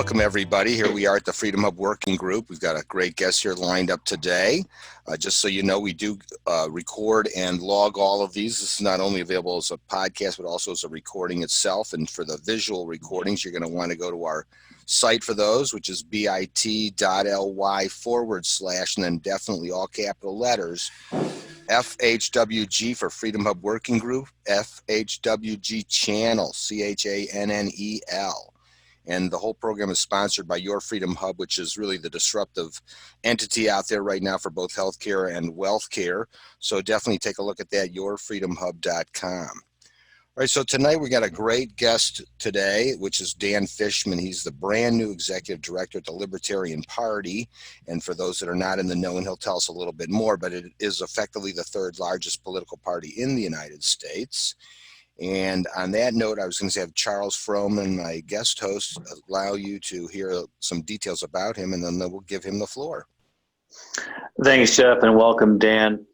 Welcome, everybody. Here we are at the Freedom Hub Working Group. We've got a great guest here lined up today. Just so you know, we do record and log all of these. This is not only available as a podcast, but also as a recording itself. And for the visual recordings, you're going to want to go to our site for those, which is bit.ly/, and then definitely all capital letters, FHWG for Freedom Hub Working Group, FHWG channel, CHANNEL. And the whole program is sponsored by Your Freedom Hub, which is really the disruptive entity out there right now for both healthcare and wealth care. So definitely take a look at that, yourfreedomhub.com. All right, so tonight we got a great guest today, which is Dan Fishman. He's the brand new executive director at the Libertarian Party. And for those that are not in the know, and he'll tell us a little bit more, but it is effectively the third largest political party in the United States. And on that note, I was going to have Charles Frohman, my guest host, allow you to hear some details about him, and then we'll give him the floor. Thanks, Jeff, and welcome, Dan.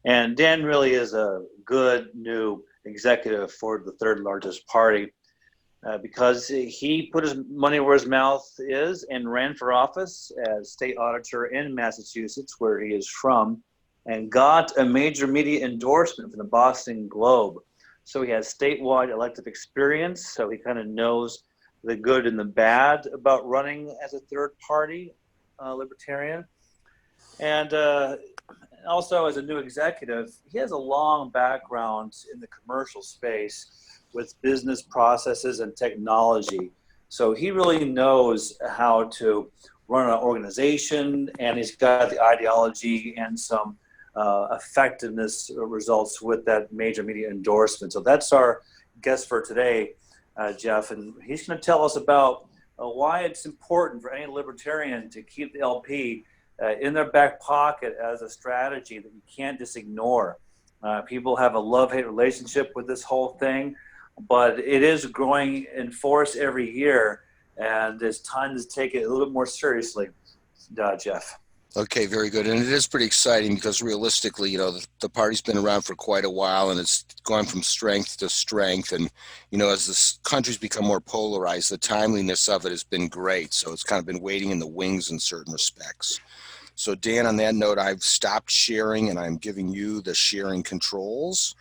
And Dan really is a good new executive for the third largest party because he put his money where his mouth is and ran for office as state auditor in Massachusetts, where he is from, and got a major media endorsement from the Boston Globe. So he has statewide elective experience, so he kind of knows the good and the bad about running as a third party libertarian. And also as a new executive, he has a long background in the commercial space with business processes and technology. So he really knows how to run an organization, and he's got the ideology and some effectiveness results with that major media endorsement. So that's our guest for today, Jeff, and he's going to tell us about why it's important for any libertarian to keep the LP in their back pocket as a strategy that you can't just ignore. People have a love-hate relationship with this whole thing, but it is growing in force every year, and it's time to take it a little bit more seriously, Jeff. Okay, very good. And it is pretty exciting because realistically, you know, the party's been around for quite a while, and it's gone from strength to strength. And, you know, as this country's become more polarized, the timeliness of it has been great. So it's kind of been waiting in the wings in certain respects. So Dan, on that note, I've stopped sharing and I'm giving you the sharing controls.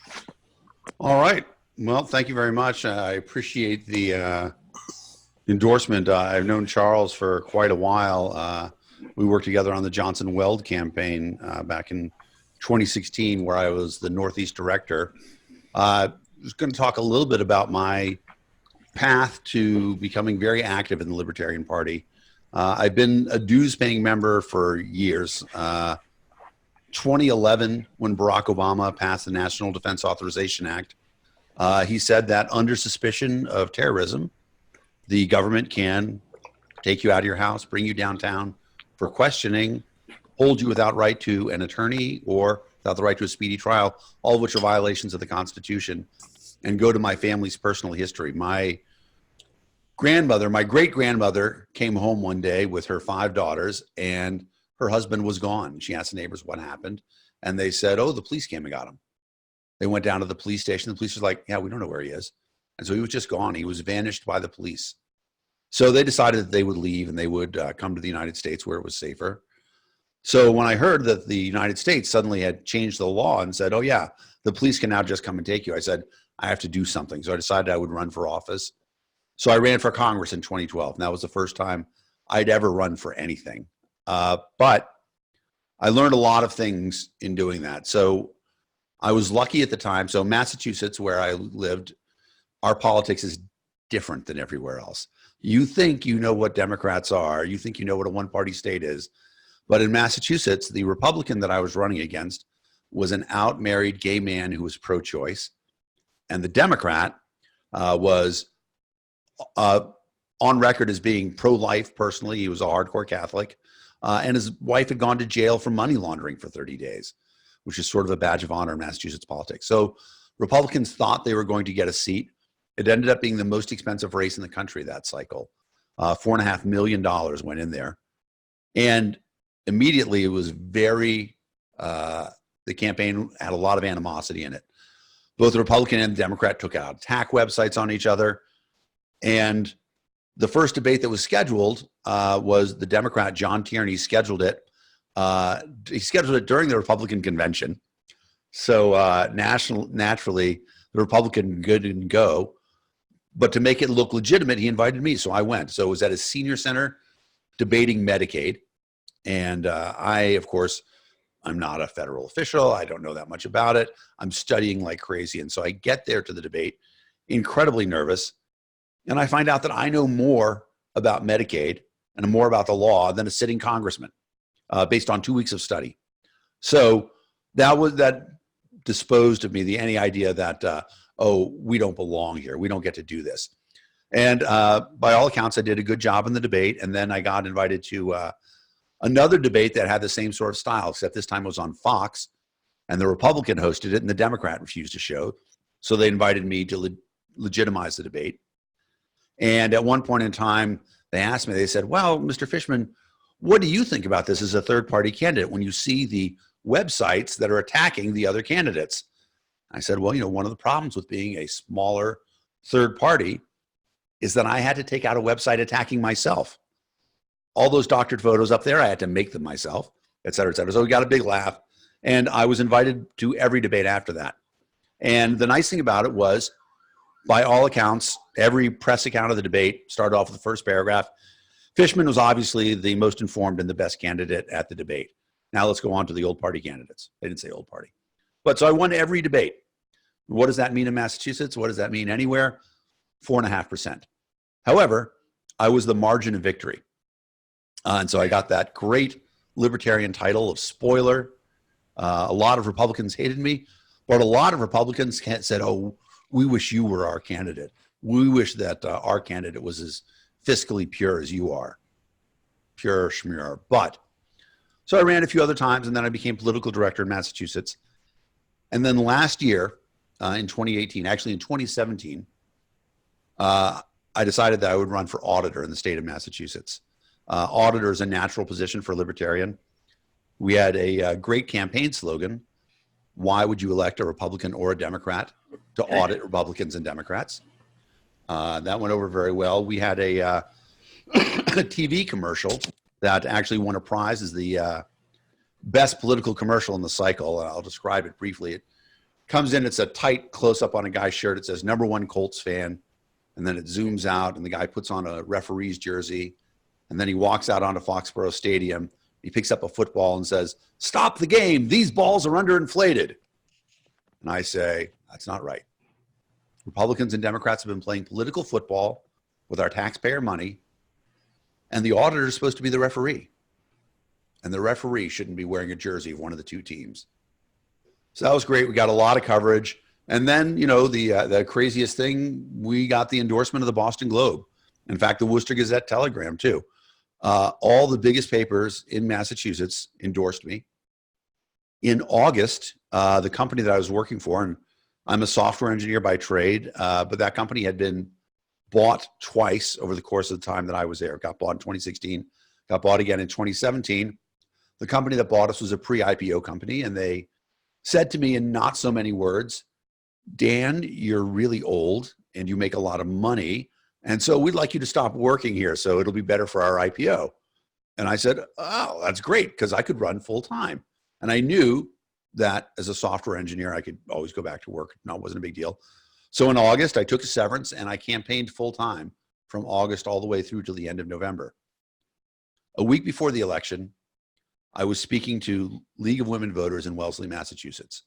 All right. Well, thank you very much. I appreciate the endorsement. I've known Charles for quite a while. We worked together on the Johnson Weld campaign back in 2016, where I was the Northeast director. I was going to talk a little bit about my path to becoming very active in the Libertarian Party. I've been a dues-paying member for years. 2011, when Barack Obama passed the National Defense Authorization Act, he said that under suspicion of terrorism, the government can take you out of your house, bring you downtown for questioning, hold you without right to an attorney or without the right to a speedy trial, all of which are violations of the Constitution, and go to my family's personal history. My great-grandmother came home one day with her 5 daughters, and her husband was gone. She asked the neighbors what happened, and they said, oh, the police came and got him. They went down to the police station. The police was like, yeah, we don't know where he is. And so he was just gone. He was vanished by the police. So they decided that they would leave and they would come to the United States where it was safer. So when I heard that the United States suddenly had changed the law and said, oh yeah, the police can now just come and take you, I said, I have to do something. So I decided I would run for office. So I ran for Congress in 2012. And that was the first time I'd ever run for anything. But I learned a lot of things in doing that. So I was lucky at the time. So Massachusetts, where I lived, our politics is different than everywhere else. You think you know what Democrats are. You think you know what a one-party state is. But in Massachusetts, the Republican that I was running against was an out married gay man who was pro-choice. And the Democrat was on record as being pro-life personally. He was a hardcore Catholic. And his wife had gone to jail for money laundering for 30 days, which is sort of a badge of honor in Massachusetts politics. So Republicans thought they were going to get a seat. It ended up being the most expensive race in the country that cycle. $4.5 million went in there. And immediately it was very, the campaign had a lot of animosity in it. Both the Republican and the Democrat took out attack websites on each other. And the first debate that was scheduled was the Democrat John Tierney scheduled it. He scheduled it during the Republican convention. So naturally, the Republican didn't go. But to make it look legitimate, he invited me. So I went. So it was at a senior center debating Medicaid. And I, of course, I'm not a federal official. I don't know that much about it. I'm studying like crazy. And so I get there to the debate, incredibly nervous. And I find out that I know more about Medicaid and more about the law than a sitting congressman based on 2 weeks of study. So that disposed of me, any idea that, we don't belong here. We don't get to do this. And by all accounts, I did a good job in the debate. And then I got invited to another debate that had the same sort of style, except this time it was on Fox. And the Republican hosted it and the Democrat refused to show. So they invited me to legitimize the debate. And at one point in time, they asked me, they said, well, Mr. Fishman, what do you think about this as a third-party candidate when you see the websites that are attacking the other candidates? I said, well, one of the problems with being a smaller third party is that I had to take out a website attacking myself. All those doctored photos up there, I had to make them myself, et cetera, et cetera. So we got a big laugh. And I was invited to every debate after that. And the nice thing about it was, by all accounts, every press account of the debate started off with the first paragraph. Fishman was obviously the most informed and the best candidate at the debate. Now let's go on to the old party candidates. They didn't say old party. But so I won every debate. What does that mean in Massachusetts? What does that mean anywhere? 4.5%. However, I was the margin of victory. And so I got that great libertarian title of spoiler. A lot of Republicans hated me, but a lot of Republicans said, oh, we wish you were our candidate. We wish that our candidate was as fiscally pure as you are. Pure schmure. But, so I ran a few other times, and then I became political director in Massachusetts. And then last year, in 2018, actually in 2017, I decided that I would run for auditor in the state of Massachusetts. Auditor is a natural position for a libertarian. We had a great campaign slogan: why would you elect a Republican or a Democrat to audit Republicans and Democrats? That went over very well. We had a TV commercial that actually won a prize as the best political commercial in the cycle. I'll describe it briefly. It comes in, it's a tight close-up on a guy's shirt. It says #1 Colts fan. And then it zooms out and the guy puts on a referee's jersey. And then he walks out onto Foxborough Stadium. He picks up a football and says, "Stop the game. These balls are underinflated." And I say, that's not right. Republicans and Democrats have been playing political football with our taxpayer money, and the auditor is supposed to be the referee. And the referee shouldn't be wearing a jersey of one of the two teams. So that was great. We got a lot of coverage. And then, the craziest thing, we got the endorsement of the Boston Globe. In fact, the Worcester Gazette Telegram, too. All the biggest papers in Massachusetts endorsed me. In August, the company that I was working for, and I'm a software engineer by trade, but that company had been bought twice over the course of the time that I was there. It got bought in 2016, got bought again in 2017. The company that bought us was a pre-IPO company, and they said to me in not so many words, "Dan, you're really old and you make a lot of money. And so we'd like you to stop working here so it'll be better for our IPO." And I said, "Oh, that's great," because I could run full time. And I knew that as a software engineer, I could always go back to work. No, it wasn't a big deal. So in August, I took a severance and I campaigned full time from August all the way through to the end of November. A week before the election, I was speaking to League of Women Voters in Wellesley, Massachusetts,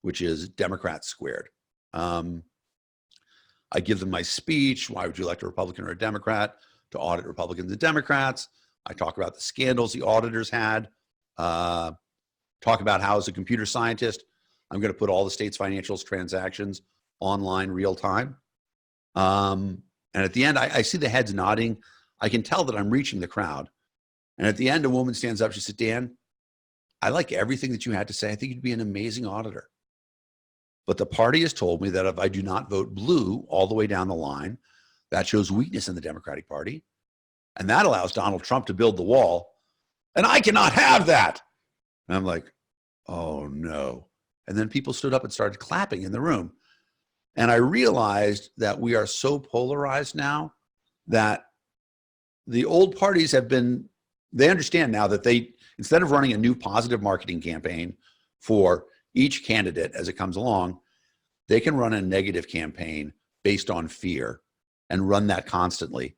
which is Democrats squared. I give them my speech. Why would you elect a Republican or a Democrat to audit Republicans and Democrats? I talk about the scandals the auditors had. Talk about how, as a computer scientist, I'm going to put all the state's financials transactions online real time. And at the end, I see the heads nodding. I can tell that I'm reaching the crowd. And at the end, a woman stands up. She said, "Dan, I like everything that you had to say. I think you'd be an amazing auditor. But the party has told me that if I do not vote blue all the way down the line, that shows weakness in the Democratic Party. And that allows Donald Trump to build the wall. And I cannot have that." And I'm like, oh no. And then people stood up and started clapping in the room. And I realized that we are so polarized now that the old parties they understand now that instead of running a new positive marketing campaign for each candidate as it comes along, they can run a negative campaign based on fear and run that constantly.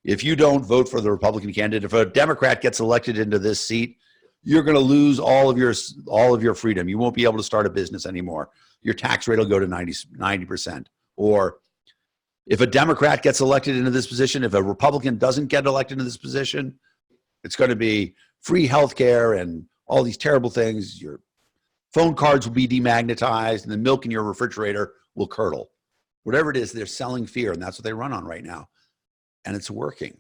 If you don't vote for the Republican candidate, if a Democrat gets elected into this seat, you're going to lose all of your freedom. You won't be able to start a business anymore. Your tax rate will go to 90%. Or if a Democrat gets elected into this position, if a Republican doesn't get elected into this position, it's going to be free health care and all these terrible things. Your phone cards will be demagnetized and the milk in your refrigerator will curdle. Whatever it is, they're selling fear, and that's what they run on right now. And it's working.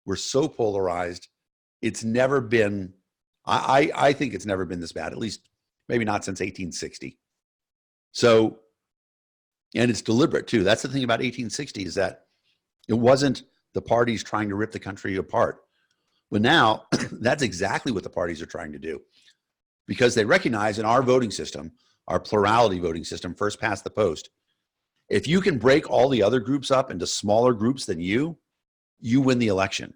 We're so polarized. It's never been, I think it's never been this bad, at least maybe not since 1860. So, and it's deliberate too. That's the thing about 1860 is that it wasn't the parties trying to rip the country apart. But now that's exactly what the parties are trying to do, because they recognize in our voting system, our plurality voting system, first past the post, if you can break all the other groups up into smaller groups than you win the election.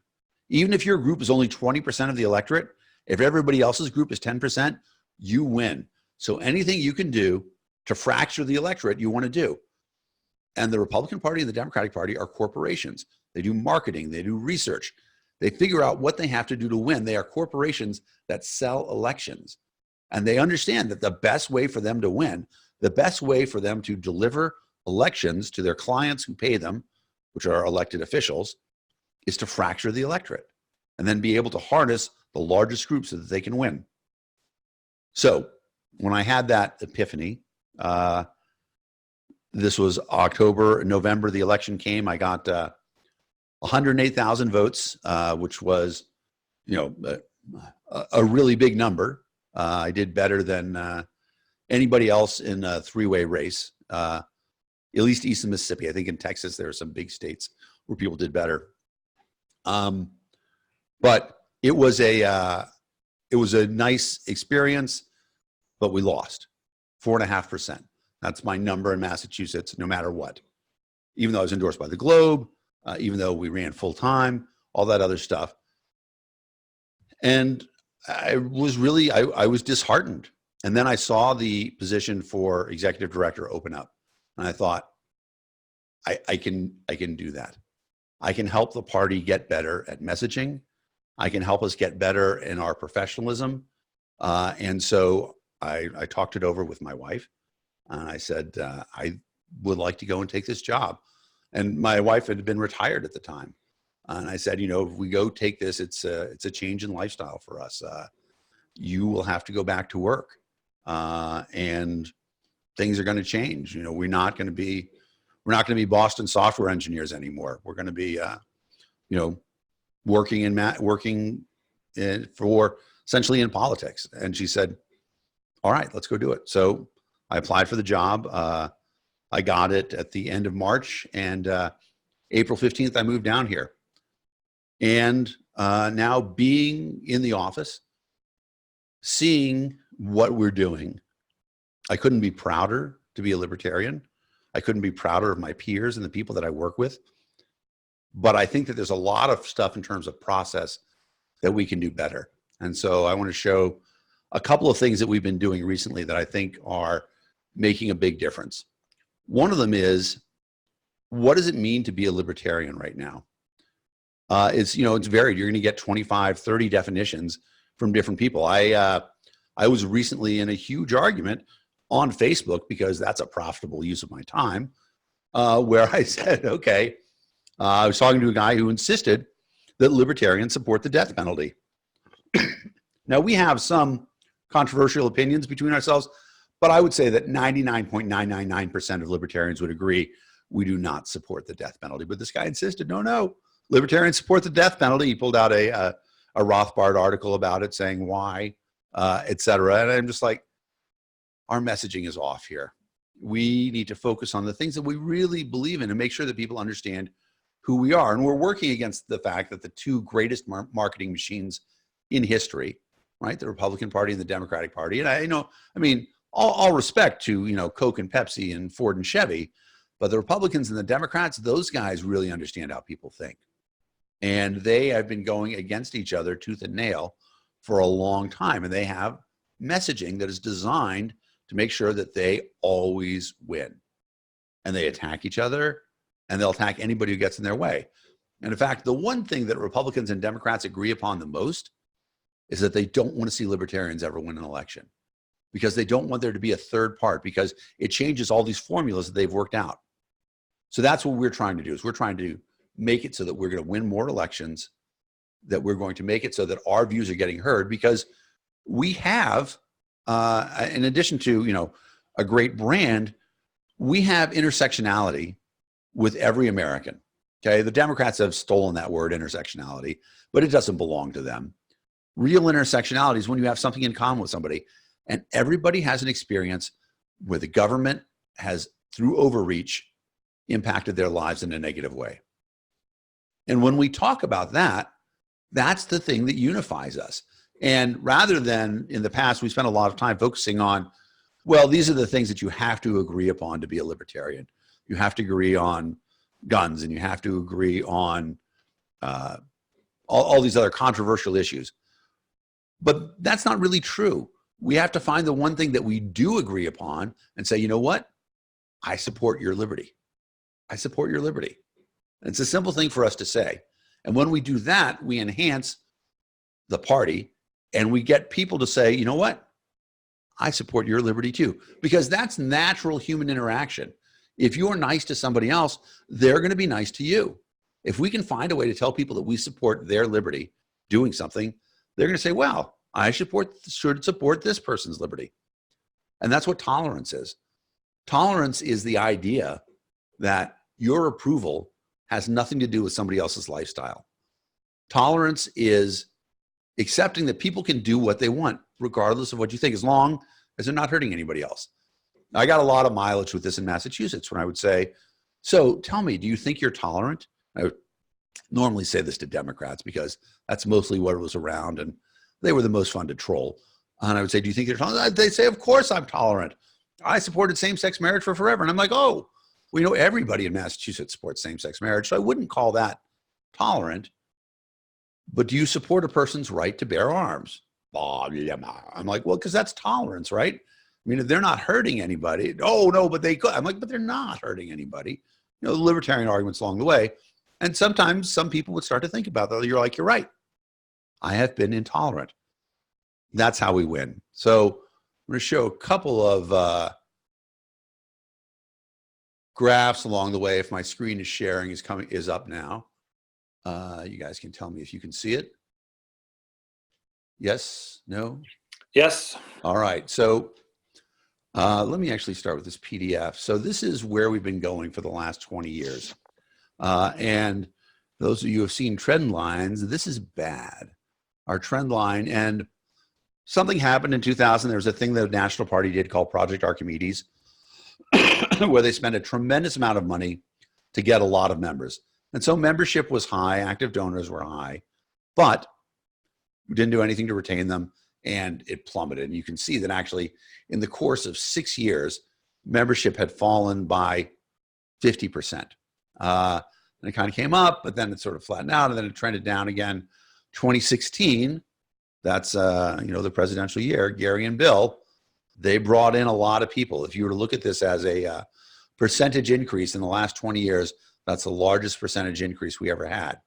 Even if your group is only 20% of the electorate, if everybody else's group is 10%, you win. So anything you can do to fracture the electorate, you want to do. And the Republican Party and the Democratic Party are corporations. They do marketing, they do research. They figure out what they have to do to win. They are corporations that sell elections. And they understand that the best way for them to win, the best way for them to deliver elections to their clients who pay them, which are elected officials, is to fracture the electorate and then be able to harness the largest groups so that they can win. So when I had that epiphany, this was November, the election came. I got 108,000 votes, which was, a really big number. I did better than anybody else in a three-way race, at least east of Mississippi. I think in Texas, there are some big states where people did better. But it was a nice experience, but we lost 4.5%. That's my number in Massachusetts, no matter what. Even though I was endorsed by the Globe, even though we ran full time, all that other stuff. And I was disheartened. And then I saw the position for executive director open up. And I thought, I can do that. I can help the party get better at messaging. I can help us get better in our professionalism. And so I talked it over with my wife. And I said, I would like to go and take this job. And my wife had been retired at the time. And I said, if we go take this, it's a change in lifestyle for us. You will have to go back to work. And things are going to change. We're not going to be Boston software engineers anymore. We're going to be, working for essentially in politics. And she said, all right, let's go do it. So I applied for the job. I got it at the end of March, and April 15th, I moved down here. And now being in the office, seeing what we're doing, I couldn't be prouder to be a libertarian. I couldn't be prouder of my peers and the people that I work with. But I think that there's a lot of stuff in terms of process that we can do better. And so I want to show a couple of things that we've been doing recently that I think are making a big difference. One of them is, what does it mean to be a libertarian right now? It's varied. You're going to get 25, 30 definitions from different people. I was recently in a huge argument on Facebook, because that's a profitable use of my time, where I said, okay, I was talking to a guy who insisted that libertarians support the death penalty. Now, we have some controversial opinions between ourselves, but I would say that 99.999% of libertarians would agree we do not support the death penalty. But this guy insisted, no, libertarians support the death penalty. He pulled out a Rothbard article about it saying why, et cetera. And I'm just like, our messaging is off here. We need to focus on the things that we really believe in and make sure that people understand who we are. And we're working against the fact that the two greatest marketing machines in history, right, the Republican Party and the Democratic Party, and all respect to, Coke and Pepsi and Ford and Chevy, but the Republicans and the Democrats, those guys really understand how people think. And they have been going against each other tooth and nail for a long time. And they have messaging that is designed to make sure that they always win. And they attack each other, and they'll attack anybody who gets in their way. And in fact, the one thing that Republicans and Democrats agree upon the most is that they don't want to see libertarians ever win an election, because they don't want there to be a third part, because it changes all these formulas that they've worked out. So that's what we're trying to do, is we're trying to make it so that we're going to win more elections, that we're going to make it so that our views are getting heard, because we have, in addition to, you know, a great brand, we have intersectionality with every American. Okay, the Democrats have stolen that word, intersectionality, but it doesn't belong to them. Real intersectionality is when you have something in common with somebody, and everybody has an experience where the government has, through overreach, impacted their lives in a negative way. And when we talk about that, that's the thing that unifies us. And rather than in the past, we spent a lot of time focusing on, well, these are the things that you have to agree upon to be a libertarian. You have to agree on guns, and you have to agree on all these other controversial issues. But that's not really true. We have to find the one thing that we do agree upon and say, you know what? I support your liberty. I support your liberty. And it's a simple thing for us to say. And when we do that, we enhance the party, and we get people to say, you know what? I support your liberty too, because that's natural human interaction. If you're nice to somebody else, they're going to be nice to you. If we can find a way to tell people that we support their liberty doing something, they're going to say, well, I should support this person's liberty. And that's what tolerance is. Tolerance is the idea that your approval has nothing to do with somebody else's lifestyle. Tolerance is accepting that people can do what they want, regardless of what you think, as long as they're not hurting anybody else. I got a lot of mileage with this in Massachusetts when I would say, so tell me, do you think you're tolerant? I would normally say this to Democrats, because that's mostly what was around, and they were the most fun to troll. And I would say, do you think you're tolerant? They'd say, of course I'm tolerant. I supported same-sex marriage for forever. And I'm like, oh, we know everybody in Massachusetts supports same-sex marriage, so I wouldn't call that tolerant. But do you support a person's right to bear arms? I'm like, well, because that's tolerance, right? I mean, if they're not hurting anybody, oh, no, but they could. I'm like, but they're not hurting anybody. You know, the libertarian arguments along the way. And sometimes some people would start to think about that. You're like, you're right. I have been intolerant. That's how we win. So I'm going to show a couple of graphs along the way. If my screen is sharing, is up now. You guys can tell me if you can see it. Yes? No? Yes. All right. So let me actually start with this PDF. So this is where we've been going for the last 20 years. And those of you who have seen trend lines, this is bad. Our trend line, and something happened in 2000. There was a thing that the National Party did called Project Archimedes, where they spent a tremendous amount of money to get a lot of members. And so membership was high, active donors were high, but we didn't do anything to retain them, and it plummeted. And you can see that actually in the course of 6 years, membership had fallen by 50%. And it kind of came up, but then it sort of flattened out, and then it trended down again. 2016, that's the presidential year, Gary and Bill, they brought in a lot of people. If you were to look at this as a percentage increase in the last 20 years, that's the largest percentage increase we ever had.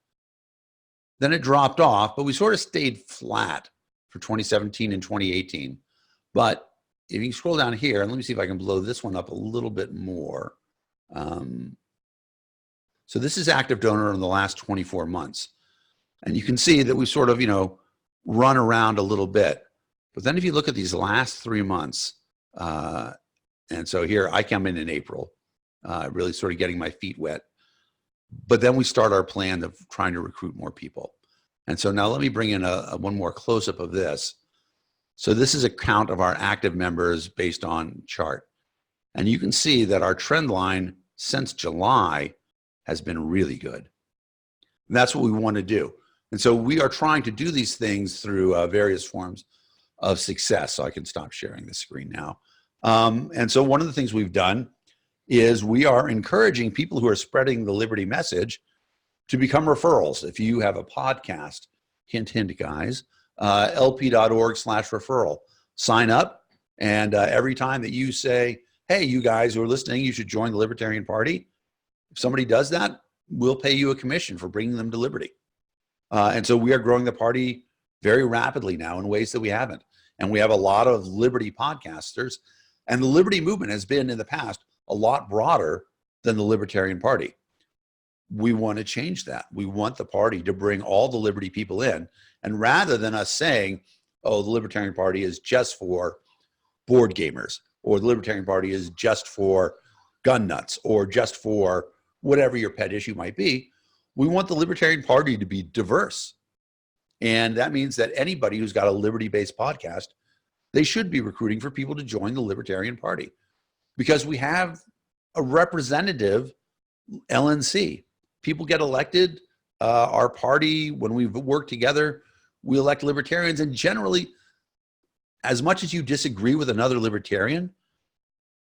Then it dropped off, but we sort of stayed flat for 2017 and 2018. But if you scroll down here, and let me see if I can blow this one up a little bit more. So this is active donor in the last 24 months. And you can see that we sort of, run around a little bit. But then if you look at these last 3 months, and so here I come in April, really sort of getting my feet wet. But then we start our plan of trying to recruit more people. And so now let me bring in one more close-up of this. So this is a count of our active members based on chart. And you can see that our trend line since July has been really good. And that's what we want to do. And so we are trying to do these things through various forms of success. So I can stop sharing the screen now. And so one of the things we've done is we are encouraging people who are spreading the liberty message to become referrals. If you have a podcast, hint, hint, guys, lp.org/referral. Sign up, and every time that you say, hey, you guys who are listening, you should join the Libertarian Party, if somebody does that, we'll pay you a commission for bringing them to liberty. And so we are growing the party very rapidly now in ways that we haven't. And we have a lot of liberty podcasters. And the liberty movement has been in the past a lot broader than the Libertarian Party. We want to change that. We want the party to bring all the liberty people in. And rather than us saying, oh, the Libertarian Party is just for board gamers, or the Libertarian Party is just for gun nuts, or just for whatever your pet issue might be, we want the Libertarian Party to be diverse. And that means that anybody who's got a liberty-based podcast, they should be recruiting for people to join the Libertarian Party, because we have a representative LNC. People get elected. Our party, when we work together, we elect libertarians. And generally, as much as you disagree with another libertarian,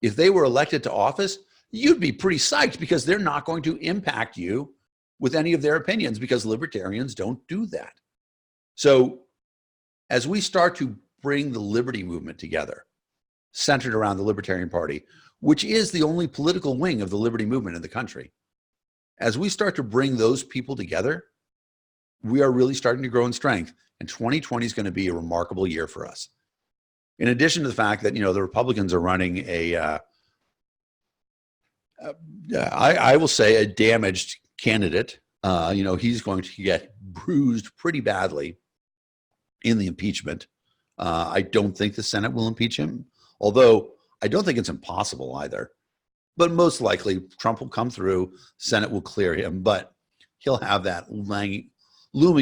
if they were elected to office, you'd be pretty psyched, because they're not going to impact you with any of their opinions, because libertarians don't do that. So as we start to bring the liberty movement together, centered around the Libertarian Party, which is the only political wing of the liberty movement in the country, as we start to bring those people together, we are really starting to grow in strength. And 2020 is going to be a remarkable year for us. In addition to the fact that, the Republicans are running I will say a damaged candidate. He's going to get bruised pretty badly in the impeachment. I don't think the Senate will impeach him, although I don't think it's impossible either. But most likely Trump will come through, Senate will clear him, but he'll have that looming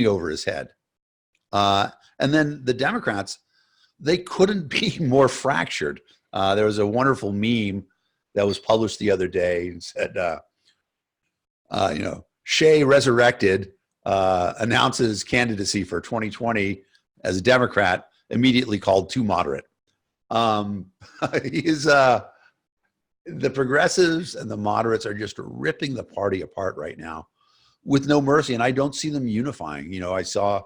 over his head. And then the Democrats, they couldn't be more fractured. There was a wonderful meme that was published the other day and said, Shea resurrected, announces candidacy for 2020 as a Democrat, immediately called too moderate. The progressives and the moderates are just ripping the party apart right now with no mercy, and I don't see them unifying. I saw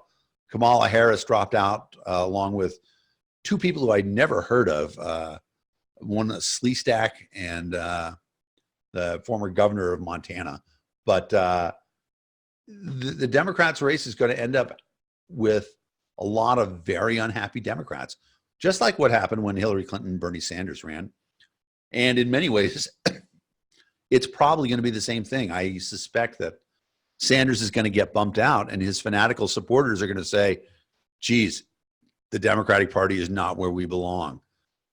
Kamala Harris dropped out along with two people who I'd never heard of, one Sleestack and the former governor of Montana. But the Democrats' race is going to end up with a lot of very unhappy Democrats, just like what happened when Hillary Clinton and Bernie Sanders ran. And in many ways, it's probably going to be the same thing. I suspect that Sanders is going to get bumped out, and his fanatical supporters are going to say, geez, the Democratic Party is not where we belong.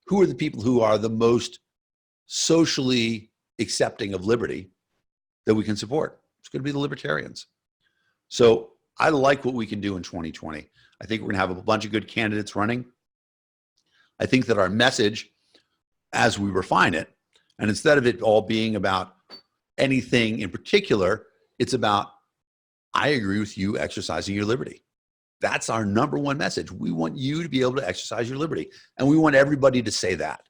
Who are the people who are the most socially accepting of liberty that we can support? It's going to be the libertarians. So I like what we can do in 2020. I think we're going to have a bunch of good candidates running. I think that our message, as we refine it, and instead of it all being about anything in particular, it's about, I agree with you exercising your liberty. That's our number one message. We want you to be able to exercise your liberty. And we want everybody to say that.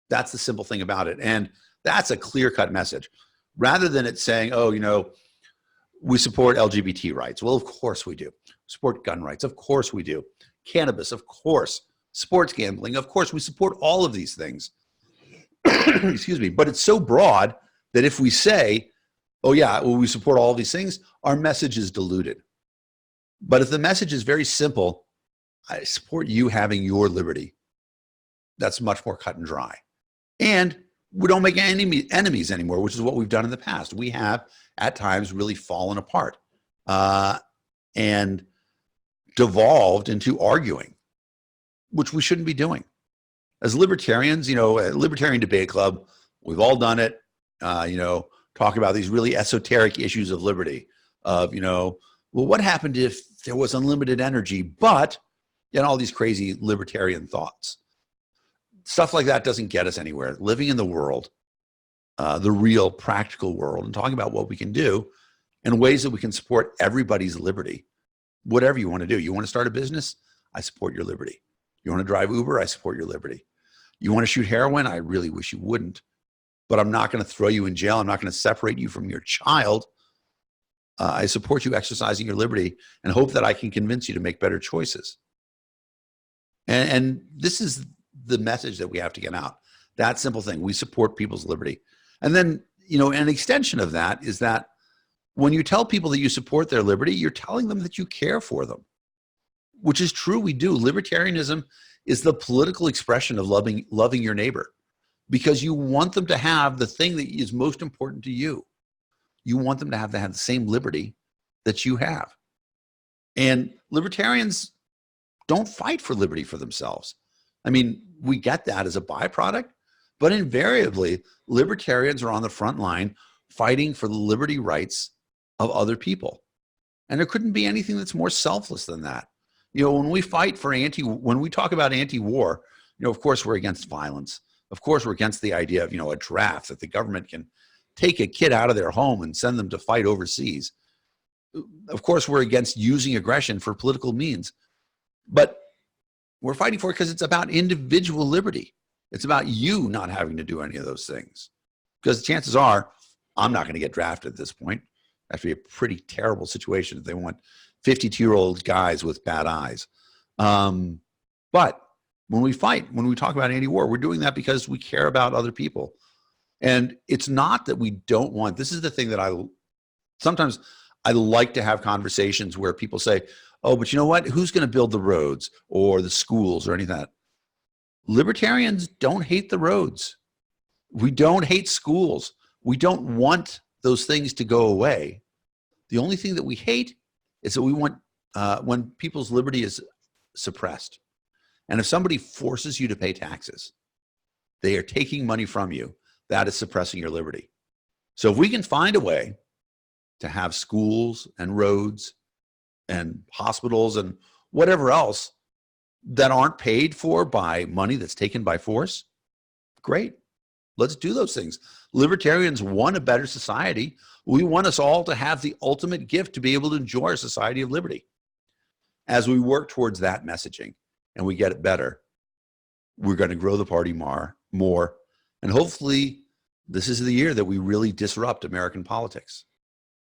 That's the simple thing about it. And that's a clear-cut message. Rather than it saying, we support LGBT rights. Well, of course we do. Support gun rights. Of course we do. Cannabis, of course. Sports gambling. Of course, we support all of these things. Excuse me. But it's so broad that if we say, we support all of these things, our message is diluted. But if the message is very simple, I support you having your liberty, that's much more cut and dry. And we don't make enemies anymore, which is what we've done in the past. We have, at times, really fallen apart and devolved into arguing, which we shouldn't be doing. As libertarians, a Libertarian Debate Club, we've all done it, talk about these really esoteric issues of liberty, of, what happened if there was unlimited energy, but all these crazy libertarian thoughts. Stuff like that doesn't get us anywhere. Living in the world, the real practical world, and talking about what we can do in ways that we can support everybody's liberty. Whatever you want to do. You want to start a business? I support your liberty. You want to drive Uber? I support your liberty. You want to shoot heroin? I really wish you wouldn't. But I'm not going to throw you in jail. I'm not going to separate you from your child I support you exercising your liberty and hope that I can convince you to make better choices. And this is the message that we have to get out. That simple thing. We support people's liberty. And then, an extension of that is that when you tell people that you support their liberty, you're telling them that you care for them, which is true. We do. Libertarianism is the political expression of loving your neighbor, because you want them to have the thing that is most important to you. You want them to have the same liberty that you have. And libertarians don't fight for liberty for themselves. I mean, we get that as a byproduct, but invariably, libertarians are on the front line fighting for the liberty rights of other people. And there couldn't be anything that's more selfless than that. When we fight for when we talk about anti-war, of course, we're against violence. Of course, we're against the idea of, a draft, that the government can take a kid out of their home and send them to fight overseas. Of course, we're against using aggression for political means. But we're fighting for it because it's about individual liberty. It's about you not having to do any of those things. Because chances are, I'm not going to get drafted at this point. That would be a pretty terrible situation if they want 52-year-old guys with bad eyes. But when we fight, when we talk about anti-war, we're doing that because we care about other people. And it's not that we don't want, this is the thing that sometimes I like to have conversations where people say, oh, but you know what? Who's going to build the roads or the schools or anything like that? Libertarians don't hate the roads. We don't hate schools. We don't want those things to go away. The only thing that we hate is that we want when people's liberty is suppressed. And if somebody forces you to pay taxes, they are taking money from you. That is suppressing your liberty. So if we can find a way to have schools and roads and hospitals and whatever else that aren't paid for by money that's taken by force, great. Let's do those things. Libertarians want a better society. We want us all to have the ultimate gift to be able to enjoy a society of liberty. As we work towards that messaging and we get it better, we're going to grow the party more. And hopefully this is the year that we really disrupt American politics.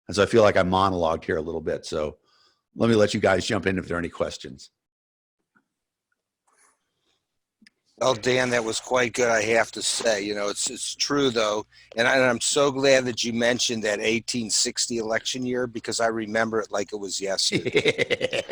And so I feel like I monologued here a little bit. So let me let you guys jump in if there are any questions. Well, Dan, that was quite good, I have to say. It's true, though. And I'm so glad that you mentioned that 1860 election year, because I remember it like it was yesterday.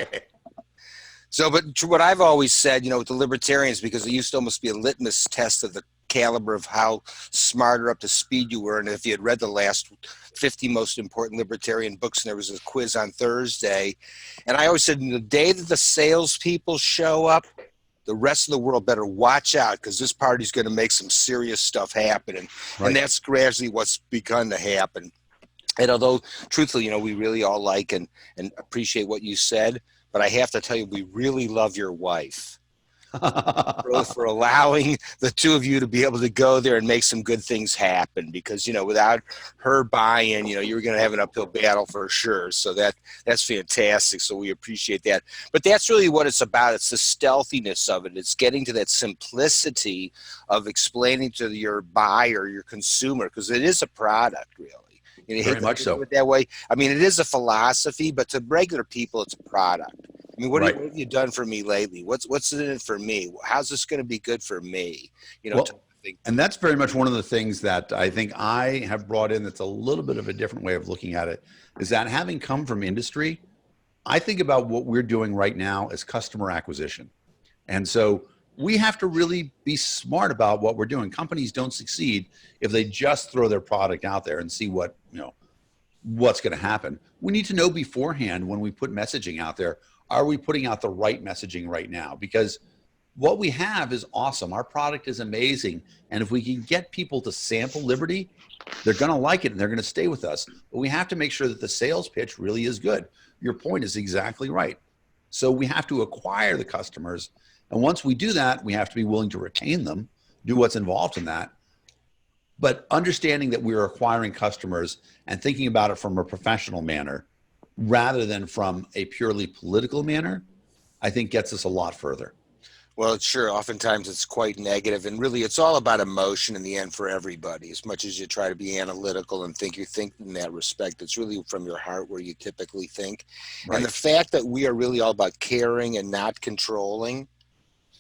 So, but what I've always said, with the libertarians, because it used to almost be a litmus test of the caliber of how smart or up to speed you were. And if you had read the last 50 most important libertarian books, and there was a quiz on Thursday. And I always said, the day that the salespeople show up, the rest of the world better watch out, because this party's going to make some serious stuff happen. And that's gradually what's begun to happen. And although, truthfully, we really all like and appreciate what you said, but I have to tell you, we really love your wife for allowing the two of you to be able to go there and make some good things happen. Because, without her buy-in, you were going to have an uphill battle for sure. So that's fantastic. So we appreciate that. But that's really what it's about. It's the stealthiness of it. It's getting to that simplicity of explaining to your buyer, your consumer, because it is a product, really. Very much so. That way. I mean, it is a philosophy, but to regular people, it's a product. I mean, what have you done for me lately? What's in it for me? How's this going to be good for me? And that's very much one of the things that I think I have brought in that's a little bit of a different way of looking at it, is that having come from industry, I think about what we're doing right now as customer acquisition. And so we have to really be smart about what we're doing. Companies don't succeed if they just throw their product out there and see what's going to happen. We need to know beforehand when we put messaging out there, are we putting out the right messaging right now? Because what we have is awesome. Our product is amazing. And if we can get people to sample liberty, they're going to like it and they're going to stay with us. But we have to make sure that the sales pitch really is good. Your point is exactly right. So we have to acquire the customers. And once we do that, we have to be willing to retain them, do what's involved in that. But understanding that we're acquiring customers and thinking about it from a professional manner rather than from a purely political manner, I think gets us a lot further. Well, sure. Oftentimes it's quite negative, and really it's all about emotion in the end for everybody. As much as you try to be analytical and think you think in that respect, it's really from your heart where you typically think. And the Right. fact that we are really all about caring and not controlling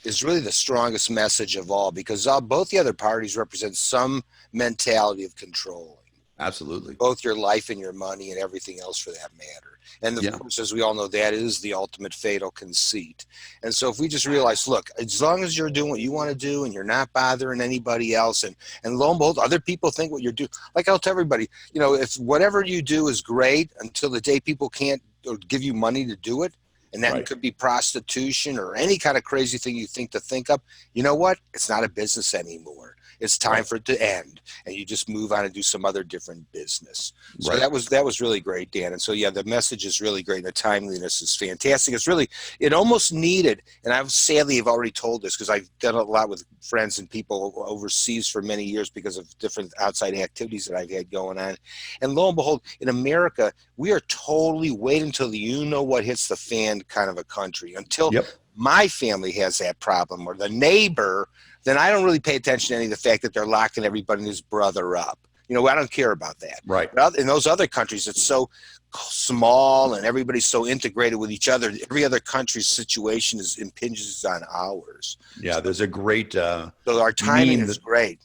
is really the strongest message of all, because both the other parties represent some mentality of controlling Absolutely. both your life and your money and everything else for that matter. And of Yeah. course, as we all know, that is the ultimate fatal conceit. And so if we just realize, look, as long as you're doing what you want to do and you're not bothering anybody else, and lo and behold, other people think what you're doing, like I'll tell everybody, you know, if whatever you do is great until the day people can't or give you money to do it, and that Right. could be prostitution or any kind of crazy thing you think up, you know what? It's not a business anymore. It's time Right. for it to end, and you just move on and do some other different business. So Right. that was really great, Dan. And so yeah, the message is really great. And the timeliness is fantastic. It's really, it almost needed. And I've sadly have already told this because I've done a lot with friends and people overseas for many years because of different outside activities that I've had going on. And lo and behold, in America, we are totally wait until the you know what hits the fan kind of a country until Yep. my family has that problem or the neighbor. Then I don't really pay attention to any of the fact that they're locking everybody and his brother up. You know, I don't care about that. Right. But in those other countries, it's so small and everybody's so integrated with each other. Every other country's situation impinges on ours. Yeah. There's a great So our timing meme is that, great.